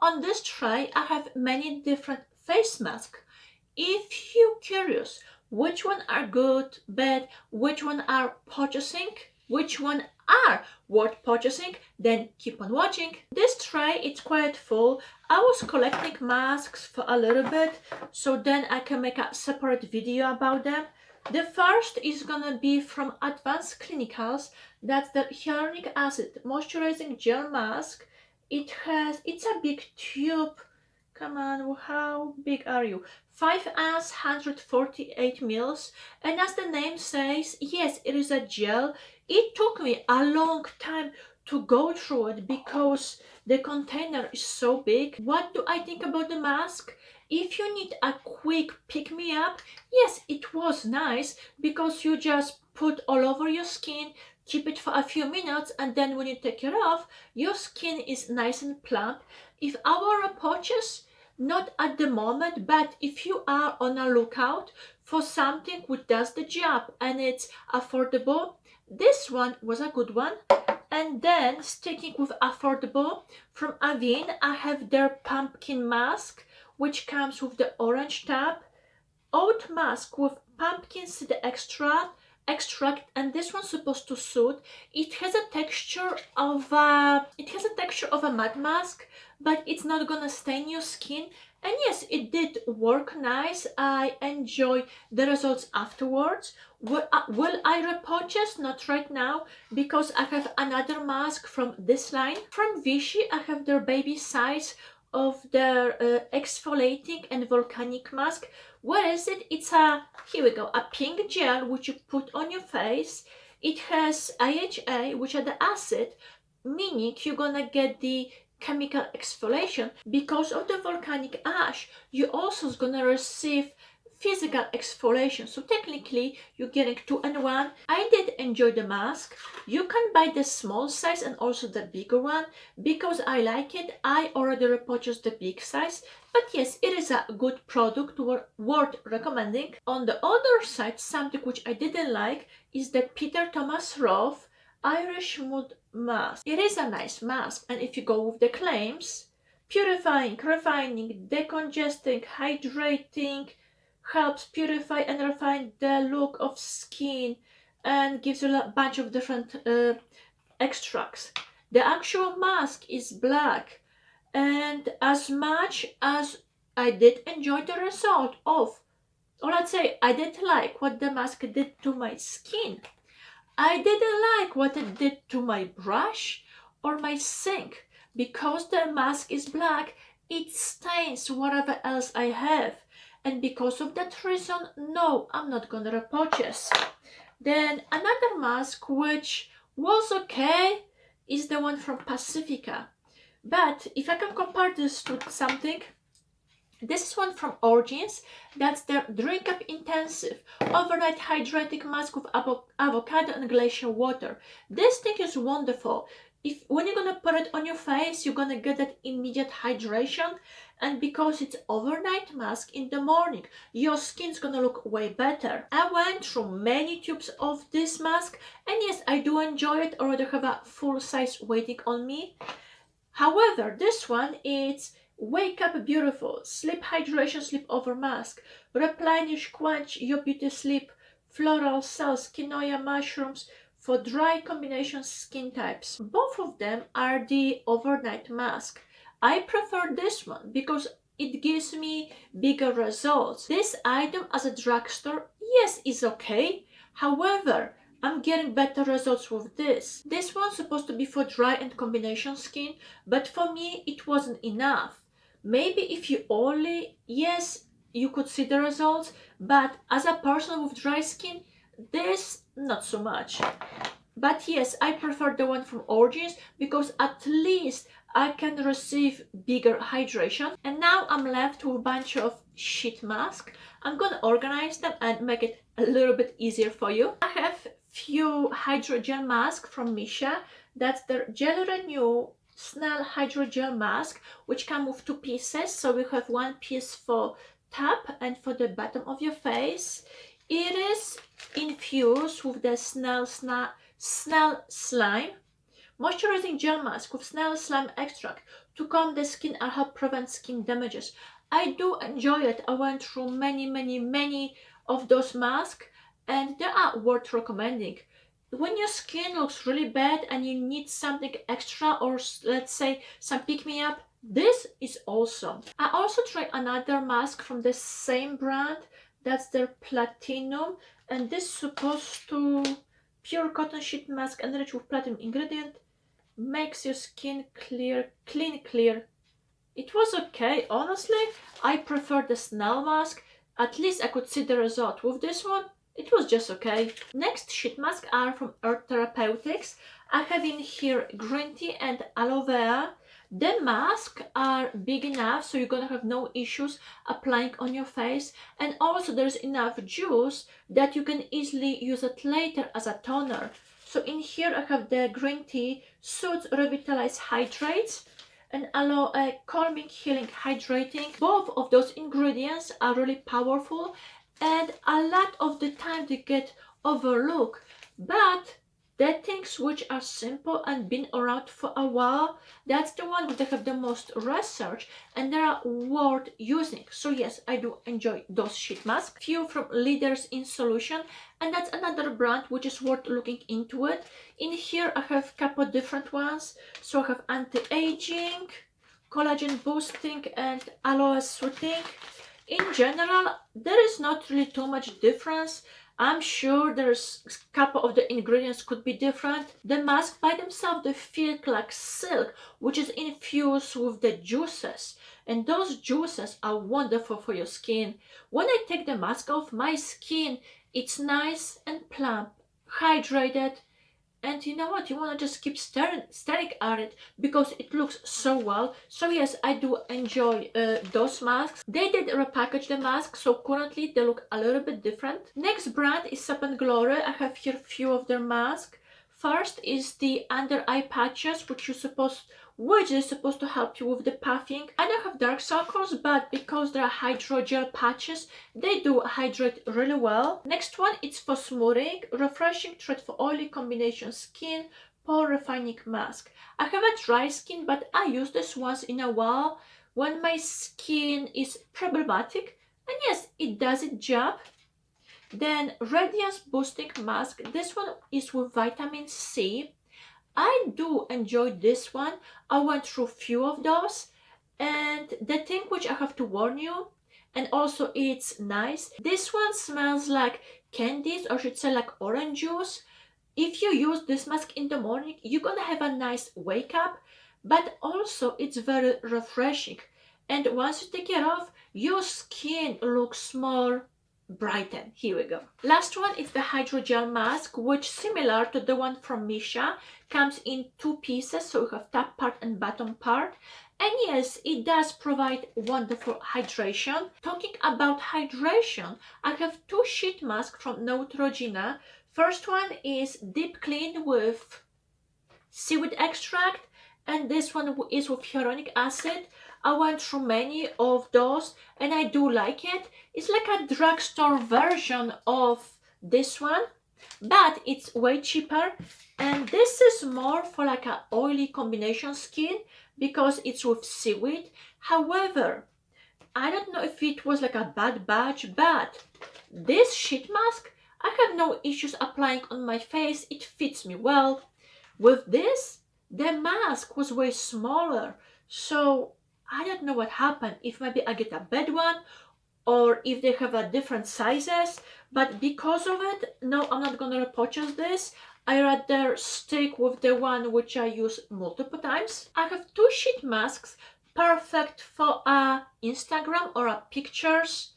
On this tray, I have many different face masks. If you're curious which one are good, bad, which one are purchasing, which one are worth purchasing, then keep on watching. This tray is quite full. I was collecting masks for a little bit, so then I can make a separate video about them. The first is gonna be from Advanced Clinicals. That's the Hyaluronic Acid Moisturizing Gel Mask. It's a big tube. Come on, how big are you? 5 ounce, 148 mils. And as the name says, yes, it is a gel. It took me a long time to go through it because the container is so big. What do I think about the mask? If you need a quick pick-me-up, yes, it was nice because you just put all over your skin, keep it for a few minutes, and then when you take it off, your skin is nice and plump. If I were a purchase, not at the moment, but if you are on a lookout for something which does the job and it's affordable, this one was a good one. And then sticking with affordable, from AVEENO, I have their pumpkin mask, which comes with the orange tab, oat mask with pumpkin seed extract, and this one's supposed to suit. It has a texture of a matte mask, but it's not gonna stain your skin. And yes, it did work nice. I enjoy the results afterwards. Will I repurchase? Not right now, because I have another mask from this line. From Vichy, I have their baby size of their exfoliating and volcanic mask. What is it? It's here we go, a pink gel which you put on your face. It has AHA, which are the acid, meaning you're gonna get the chemical exfoliation. Because of the volcanic ash, you also is gonna receive physical exfoliation. So technically you're getting 2 in 1. I did enjoy the mask. You can buy the small size and also the bigger one. Because I like it, I already repurchased the big size. But yes, it is a good product worth recommending. On the other side, something which I didn't like is the Peter Thomas Roth Irish Mood Mask. It is a nice mask, and if you go with the claims, purifying, refining, decongesting, hydrating, helps purify and refine the look of skin, and gives you a bunch of different extracts. The actual mask is black, and as much as I did enjoy the result of, or let's say I did like what the mask did to my skin, I didn't like what it did to my brush or my sink. Because the mask is black, it stains whatever else I have. And because of that reason, no, I'm not gonna repurchase. Then another mask which was okay is the one from Pacifica. But if I can compare this to something, this is one from Origins. That's the Drink Up Intensive Overnight Hydrating Mask with avocado and glacier water. This thing is wonderful. When you're gonna put it on your face, you're gonna get that immediate hydration, and because it's overnight mask in the morning, your skin's gonna look way better. I went through many tubes of this mask, and yes, I do enjoy it. Already have a full size waiting on me. However, this one is Wake Up Beautiful Sleep Hydration Sleep Over Mask. Replenish, quench your beauty sleep. Floral cells, quinoa mushrooms for dry combination skin types. Both of them are the overnight mask. I prefer this one because it gives me bigger results. This item as a drugstore, yes, is okay. However, I'm getting better results with this. This one's supposed to be for dry and combination skin, but for me it wasn't enough. Maybe if you only, yes, you could see the results, but as a person with dry skin, this not so much. But yes, I prefer the one from Origins because at least I can receive bigger hydration. And now I'm left with a bunch of sheet masks. I'm gonna organize them and make it a little bit easier for you. I have few hydrogel masks from MISSHA. That's the Gel Renew Snail Hydrogel Mask, which come with 2 pieces. So we have 1 piece for top and for the bottom of your face. It is infused with the snail slime moisturizing gel mask with snail slime extract to calm the skin and help prevent skin damages. I do enjoy it. I went through many of those masks, and they are worth recommending. When your skin looks really bad and you need something extra, or let's say some pick me up, this is awesome. I also tried another mask from the same brand. That's their Platinum, and this is supposed to pure cotton sheet mask enriched with platinum ingredient, makes your skin clear, clear. It was okay, honestly. I prefer the Snail mask. At least I could see the result. With this one, it was just okay. Next sheet masks are from Earth Therapeutics. I have in here green tea and aloe vera. The masks are big enough so you're gonna have no issues applying on your face, and also there's enough juice that you can easily use it later as a toner. So in here I have the green tea, soothes, revitalize, hydrates, and Aloe, calming, healing, hydrating. Both of those ingredients are really powerful, and a lot of the time they get overlooked, but the things which are simple and been around for a while, that's the one that have the most research and they are worth using. So yes, I do enjoy those sheet masks. Few from Leaders in Solution, and that's another brand which is worth looking into it. In here I have a couple different ones. So I have anti-aging, collagen boosting, and aloe soothing. In general, there is not really too much difference. I'm sure there's a couple of the ingredients could be different. The masks by themselves, they feel like silk, which is infused with the juices. And those juices are wonderful for your skin. When I take the mask off, my skin, it's nice and plump, hydrated, and you know what, you want to just keep staring at it because it looks so well. So yes, I do enjoy those masks. They did repackage the mask, so currently they look a little bit different. Next brand is Sap and Glory. I have here a few of their masks. First is the under eye patches, which is supposed to help you with the puffing. I don't have dark circles, but because they are hydrogel patches, they do hydrate really well. Next one, it's for smoothing, refreshing treat for oily combination skin, pore refining mask. I have a dry skin, but I use this once in a while when my skin is problematic, and yes, it does its job. Then Radiance Boosting Mask. This one is with vitamin C. I do enjoy this one. I went through few of those. And the thing which I have to warn you, and also it's nice, this one smells like candies, or should say like orange juice. If you use this mask in the morning, you're gonna have a nice wake up, but also it's very refreshing. And once you take it off, your skin looks more brighten. Here we go. Last one is the Hydrogel Mask, which similar to the one from MISSHA, comes in two pieces, so you have top part and bottom part. And yes, it does provide wonderful hydration. Talking about hydration, I have two sheet masks from Neutrogena. First one is deep clean with seaweed extract, and this one is with hyaluronic acid. I went through many of those and I do like it. It's like a drugstore version of this one, but it's way cheaper. And this is more for like an oily combination skin because it's with seaweed. However, I don't know if it was like a bad batch, but this sheet mask, I have no issues applying on my face. It fits me well. With this, the mask was way smaller, so I don't know what happened, if maybe I get a bad one or if they have a different sizes, but because of it, no, I'm not gonna repurchase this. I rather stick with the one which I use multiple times. I have two sheet masks, perfect for Instagram or pictures.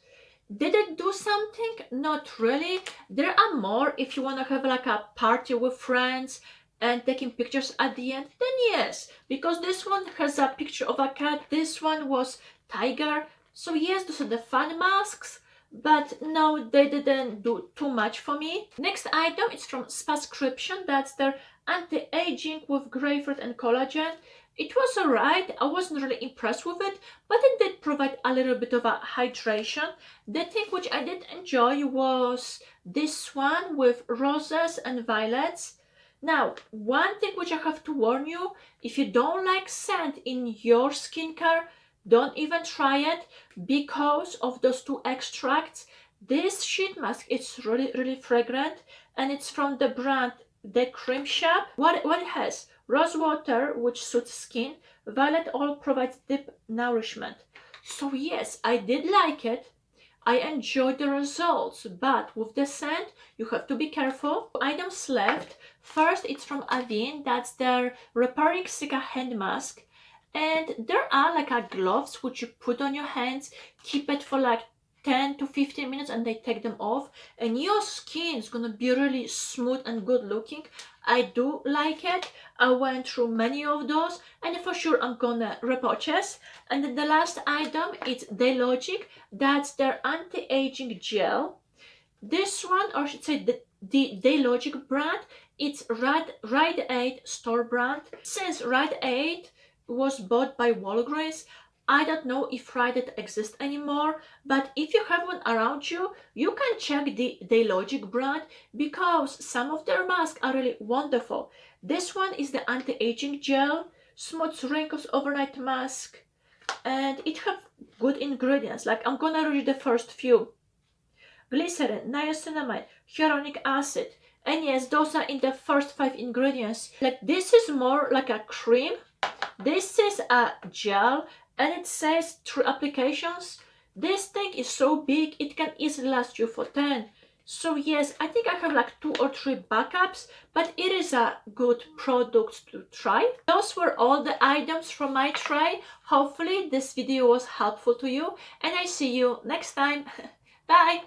Did it do something? Not really. There are more if you want to have like a party with friends and taking pictures at the end, then yes, because this one has a picture of a cat, this one was tiger. So yes, those are the fun masks, but no, they didn't do too much for me. Next item is from Spascription. That's their anti-aging with grapefruit and collagen. It was alright. I wasn't really impressed with it, but it did provide a little bit of a hydration. The thing which I did enjoy was this one with roses and violets. Now, one thing which I have to warn you, if you don't like scent in your skincare, don't even try it because of those two extracts. This sheet mask, it's really fragrant, and it's from the brand The Cream Shop. What it has? Rose water, which suits skin. Violet oil provides deep nourishment. So yes, I did like it. I enjoyed the results, but with the scent, you have to be careful. Items left. First, it's from AVEENO. That's their repairing Sika hand mask. And there are like a gloves which you put on your hands, keep it for like 10 to 15 minutes and they take them off, and your skin is gonna be really smooth and good looking. I do like it. I went through many of those, and for sure I'm gonna repurchase. And then the last item is Daylogic. That's their anti-aging gel. This one, or I should say the Daylogic brand, it's Rite Aid store brand. Since Rite Aid was bought by Walgreens, I don't know if Rite Aid exists anymore, but if you have one around you, you can check the Daylogic brand because some of their masks are really wonderful. This one is the anti-aging gel, smooths wrinkles overnight mask, and it have good ingredients. Like I'm gonna read the first few. Glycerin, niacinamide, hyaluronic acid, and yes, those are in the first 5 ingredients. Like this is more like a cream, this is a gel, and it says 3 applications. This thing is so big it can easily last you for 10. So yes, I think I have like 2 or 3 backups, but it is a good product to try. Those were all the items from my tray. Hopefully this video was helpful to you, and I see you next time. Bye!